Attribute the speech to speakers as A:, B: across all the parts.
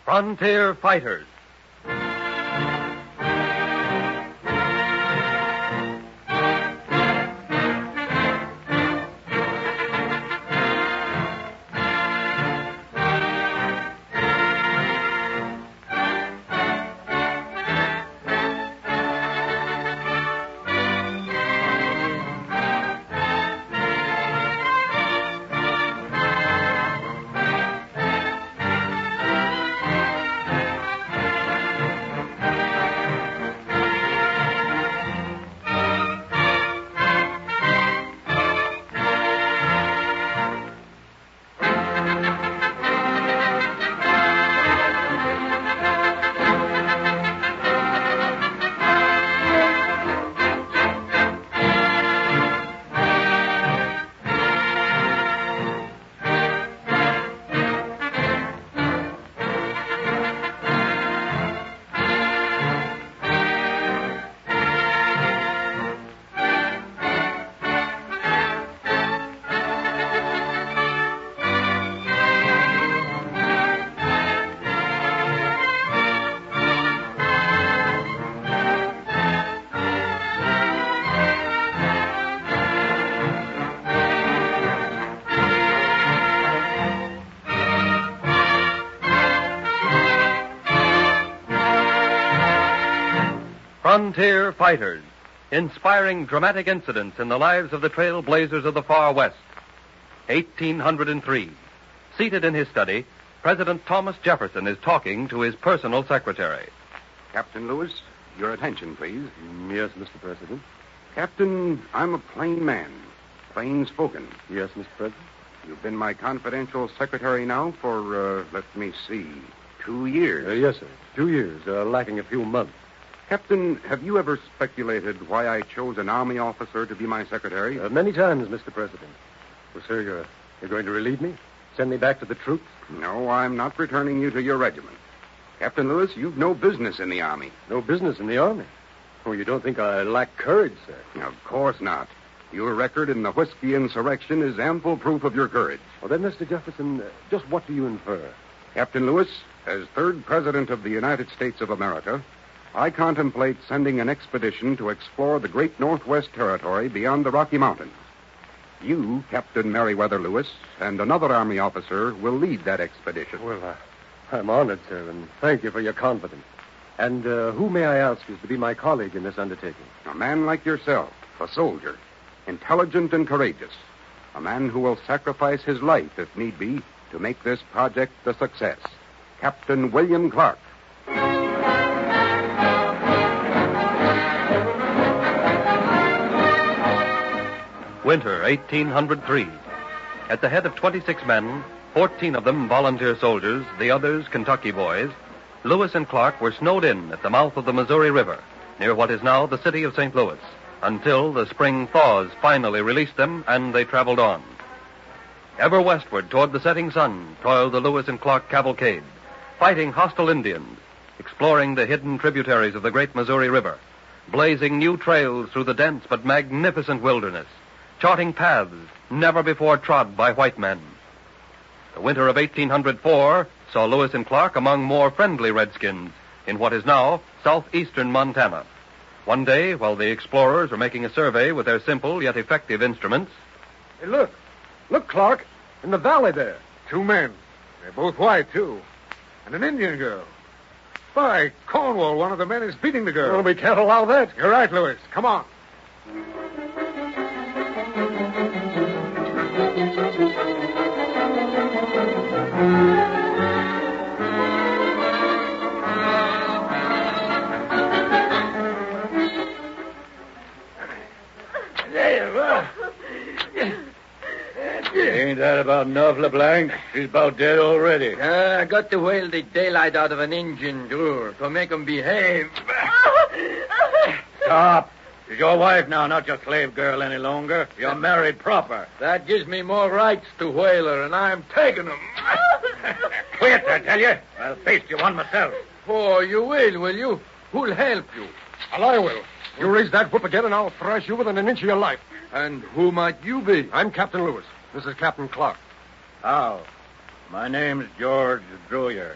A: Frontier Fighters. Frontier Fighters, inspiring dramatic incidents in the lives of the trailblazers of the far west. 1803. Seated in his study, President Thomas Jefferson is talking to his personal secretary.
B: Captain Lewis, your attention, please.
C: Yes, Mr. President.
B: Captain, I'm a plain man. Plain spoken.
C: Yes, Mr. President.
B: You've been my confidential secretary now for, 2 years.
C: Yes, sir. 2 years, lacking a few months.
B: Captain, have you ever speculated why I chose an Army officer to be my secretary?
C: Many times, Mr. President. Well, sir, you're going to relieve me? Send me back to the troops?
B: No, I'm not returning you to your regiment. Captain Lewis, you've no business in the Army.
C: No business in the Army? Oh, you don't think I lack courage, sir?
B: Of course not. Your record in the whiskey insurrection is ample proof of your courage.
C: Well, then, Mr. Jefferson, just what do you infer?
B: Captain Lewis, as third President of the United States of America, I contemplate sending an expedition to explore the great Northwest Territory beyond the Rocky Mountains. You, Captain Meriwether Lewis, and another Army officer will lead that expedition.
C: Well, I'm honored, sir, and thank you for your confidence. And who, may I ask, is to be my colleague in this undertaking?
B: A man like yourself, a soldier, intelligent and courageous. A man who will sacrifice his life, if need be, to make this project a success. Captain William Clark.
A: Winter 1803. At the head of 26 men, 14 of them volunteer soldiers, the others Kentucky boys, Lewis and Clark were snowed in at the mouth of the Missouri River, near what is now the city of St. Louis, until the spring thaws finally released them and they traveled on. Ever westward toward the setting sun toiled the Lewis and Clark cavalcade, fighting hostile Indians, exploring the hidden tributaries of the great Missouri River, blazing new trails through the dense but magnificent wilderness, charting paths never before trod by white men. The winter of 1804 saw Lewis and Clark among more friendly redskins in what is now southeastern Montana. One day, while the explorers were making a survey with their simple yet effective instruments...
C: Hey, look. Look, Clark. In the valley there.
D: 2 men. They're both white, too. And an Indian girl. By Cornwall, one of the men is beating the girl.
C: Well, we can't allow that.
D: You're right, Lewis. Come on.
E: Ain't that about enough, LeBlanc? She's about dead already.
F: I got to whale the daylight out of an Indian Drew to make him behave.
E: Stop. She's your wife now, not your slave girl any longer. You're married proper.
F: That gives me more rights to whale her, and I'm taking them.
E: Quit, I tell you. I'll face you one myself.
F: Oh, you will you? Who'll help you?
C: Well, I will. You raise that whip again, and I'll thrash you within an inch of your life.
F: And who might you be?
C: I'm Captain Lewis. This is Captain Clark.
E: How? My name's George Dreyer.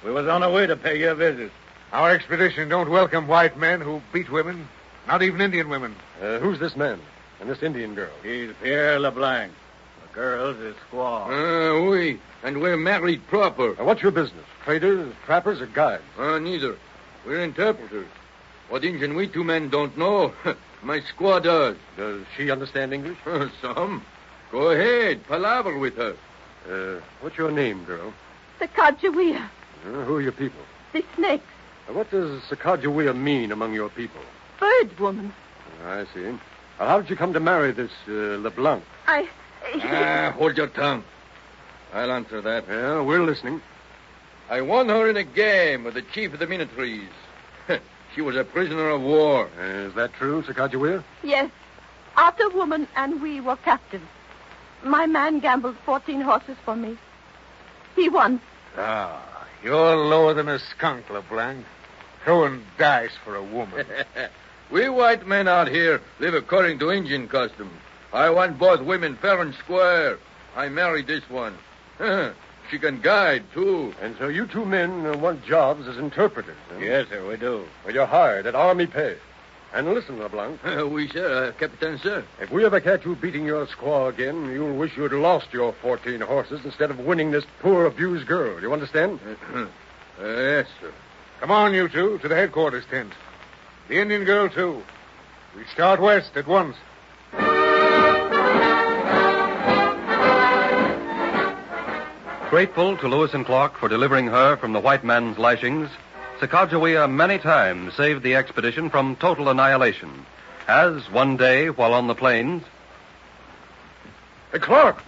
E: We was on our way to pay you a visit.
D: Our expedition don't welcome white men who beat women, not even Indian women.
C: Who's this man and this Indian girl?
E: He's Pierre LeBlanc. The girl's his squaw.
F: Oui. And we're married proper.
C: What's your business? Traders, trappers, or guides?
F: Neither. We're interpreters. What Indian we two men don't know, my squaw does.
C: Does she understand English?
F: Some. Go ahead. Palaver with her.
C: What's your name, girl?
G: Sacagawea.
C: Who are your people?
G: The snakes.
C: What does Sacagawea mean among your people?
G: Bird woman.
C: I see. How did you come to marry this LeBlanc?
F: Hold your tongue. I'll answer that.
C: Yeah, we're listening.
F: I won her in a game with the chief of the Minotrees. She was a prisoner of war.
C: Is that true, Sacagawea?
G: Yes. Otter woman and we were captives. My man gambled 14 horses for me. He won.
D: You're lower than a skunk, LeBlanc. Throwing dice for a woman.
F: We white men out here live according to Indian custom. I want both women fair and square. I married this one. She can guide, too.
C: And so you two men want jobs as interpreters, huh?
E: Yes, sir, we do.
C: Well, you're hired at Army pay. And listen, LeBlanc.
F: Oui, sir. Captain, sir.
C: If we ever catch you beating your squaw again, you'll wish you'd lost your 14 horses instead of winning this poor, abused girl. You understand?
F: Yes, sir.
D: Come on, you two, to the headquarters tent. The Indian girl, too. We start west at once.
A: Grateful to Lewis and Clark for delivering her from the white man's lashings, Sacagawea many times saved the expedition from total annihilation, as one day, while on the plains...
C: Hey, Clark,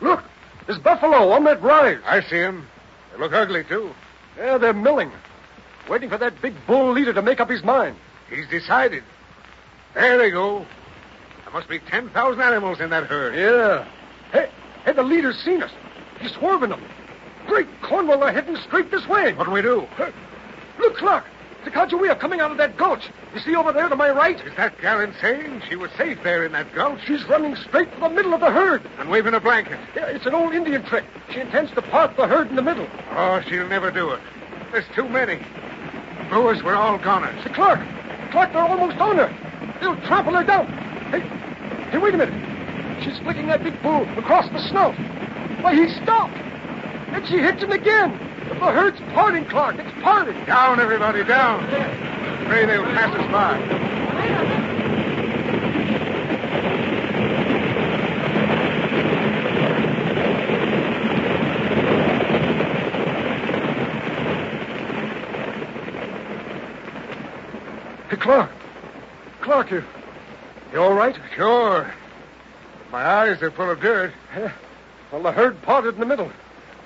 C: look, there's buffalo on that rise.
D: I see him. They look ugly, too.
C: Yeah, they're milling, waiting for that big bull leader to make up his mind.
D: He's decided. There they go. There must be 10,000 animals in that herd.
C: Yeah. Hey, the leader's seen us. He's swerving them. Great Cornwall, they're heading straight this way.
D: What'll we do?
C: Look, Clark. Sacagawea coming out of that gulch. You see over there to my right?
D: Is that gal insane? She was safe there in that gulch.
C: She's running straight for the middle of the herd.
D: And waving a blanket.
C: Yeah, it's an old Indian trick. She intends to part the herd in the middle.
D: Oh, she'll never do it. There's too many. Lewis, we're all goners.
C: Hey, Clark, they're almost on her. They'll trample her down. Hey, wait a minute. She's flicking that big bull across the snout. Why, he stopped. And she hits him again. The herd's parting, Clark. It's parting.
D: Down, everybody, down. Pray they'll pass us by.
C: Hey, Clark. Clark, you all right?
D: Sure. My eyes are full of dirt.
C: Yeah. Well, the herd parted in the middle,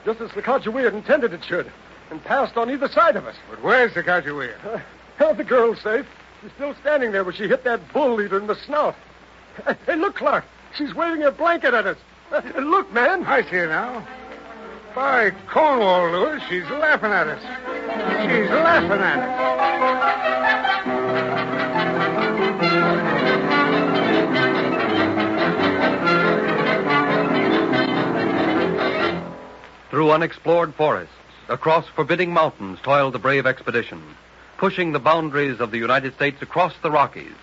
C: just as Sacagawea intended it should, and passed on either side of us.
D: But where's Sacagawea?
C: The girl's safe. She's still standing there where she hit that bull leader in the snout. Hey, look, Clark. She's waving her blanket at us. Look, man.
D: I see her now. By Cornwall, Lewis, she's laughing at us. She's laughing at us.
A: Through unexplored forests, across forbidding mountains toiled the brave expedition, pushing the boundaries of the United States across the Rockies,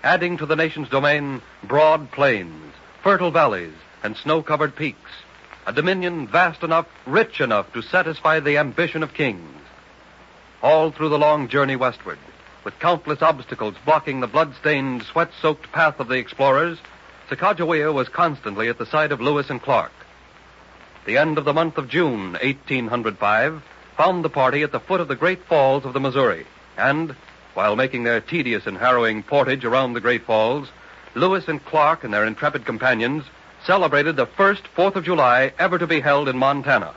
A: adding to the nation's domain broad plains, fertile valleys, and snow-covered peaks, a dominion vast enough, rich enough to satisfy the ambition of kings. All through the long journey westward, with countless obstacles blocking the blood-stained, sweat-soaked path of the explorers, Sacagawea was constantly at the side of Lewis and Clark. The end of the month of June, 1805, found the party at the foot of the Great Falls of the Missouri, and, while making their tedious and harrowing portage around the Great Falls, Lewis and Clark and their intrepid companions celebrated the first 4th of July ever to be held in Montana.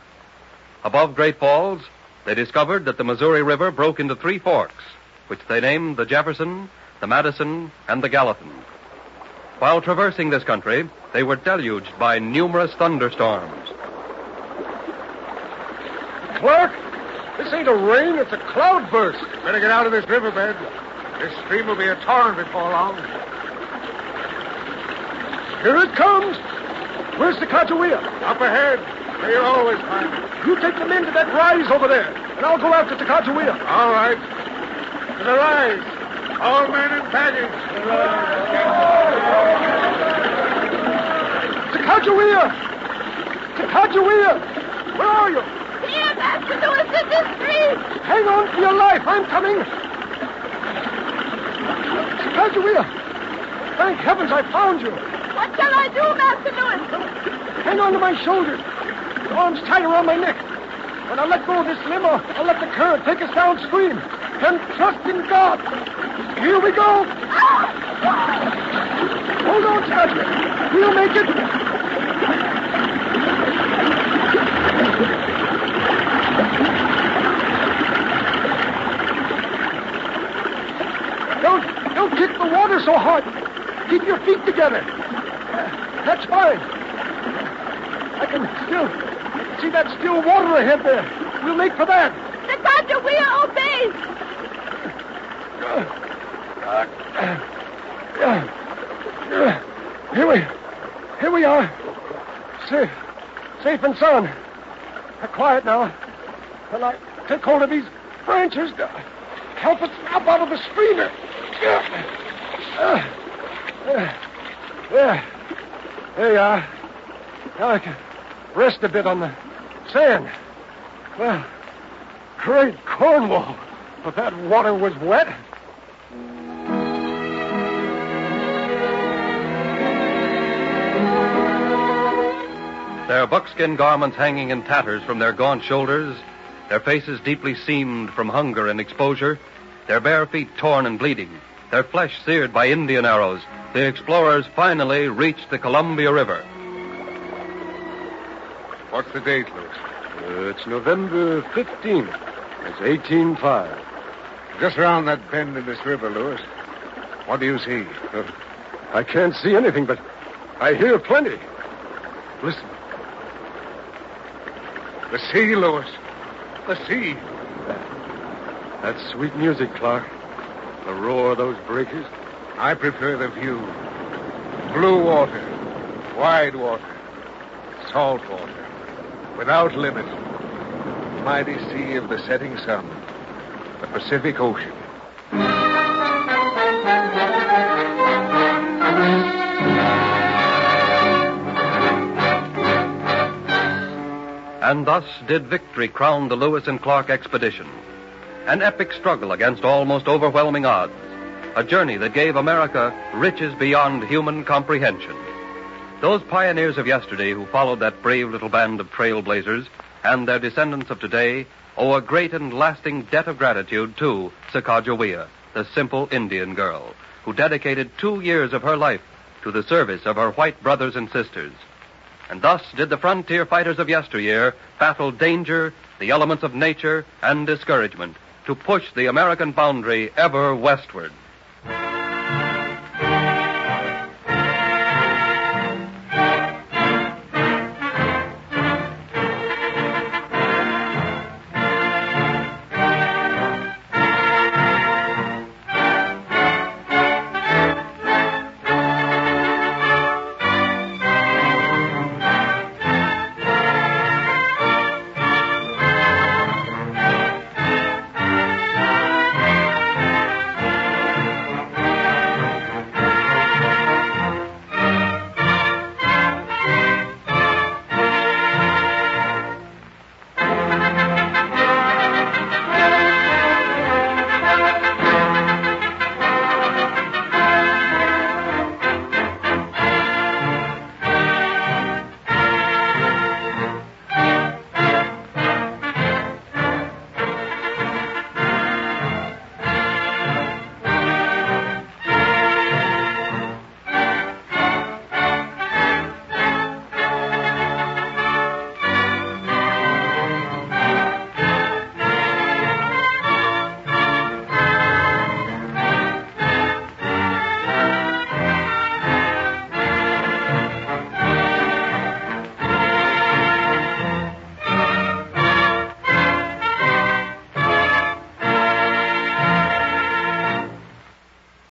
A: Above Great Falls, they discovered that the Missouri River broke into 3 forks, which they named the Jefferson, the Madison, and the Gallatin. While traversing this country, they were deluged by numerous thunderstorms.
C: Clark, this ain't a rain, it's a cloudburst.
D: Better get out of this riverbed. This stream will be a torrent before long.
C: Here it comes. Where's Sacagawea?
D: Up ahead. Where you always find it.
C: You take the men to that rise over there. and I'll go after Sacagawea.
D: All right. To the rise. All men in baggage.
C: Sacagawea! Sacagawea! Where are you?
G: Here, Master Lewis, in this tree.
C: Hang on for your life. I'm coming. Sacagawea! Thank heavens I found you.
G: What shall I do, Master Lewis?
C: Hang on to my shoulders. Your arms tight around my neck. When I let go of this limb, I'll let the current take us downstream. And trust in God. Here we go. Hold on, Sacagawea. We'll make it. Don't kick the water so hard. Keep your feet together. That's fine. I can see that still water ahead there. We'll make for that.
G: Sacagawea obeys.
C: Here we are. Safe and sound. Quiet now. Well, I take hold of these branches to help us up out of the stream. There you are. Now I can rest a bit on the sand. Well, great Cornwall, but that water was wet.
A: Their buckskin garments hanging in tatters from their gaunt shoulders, their faces deeply seamed from hunger and exposure, their bare feet torn and bleeding, their flesh seared by Indian arrows, the explorers finally reached the Columbia River.
D: What's the date, Lewis?
C: It's November 15th. It's 1805.
D: Just around that bend in this river, Lewis. What do you see?
C: I can't see anything, but I hear plenty. Listen.
D: The sea, Lewis. The sea.
C: That's sweet music, Clark. The roar of those breakers.
D: I prefer the view. Blue water. Wide water. Salt water. Without limit. Mighty sea of the setting sun. The Pacific Ocean.
A: And thus did victory crown the Lewis and Clark expedition. An epic struggle against almost overwhelming odds. A journey that gave America riches beyond human comprehension. Those pioneers of yesterday who followed that brave little band of trailblazers and their descendants of today owe a great and lasting debt of gratitude to Sacagawea, the simple Indian girl, who dedicated 2 years of her life to the service of her white brothers and sisters. And thus did the frontier fighters of yesteryear battle danger, the elements of nature, and discouragement to push the American boundary ever westward.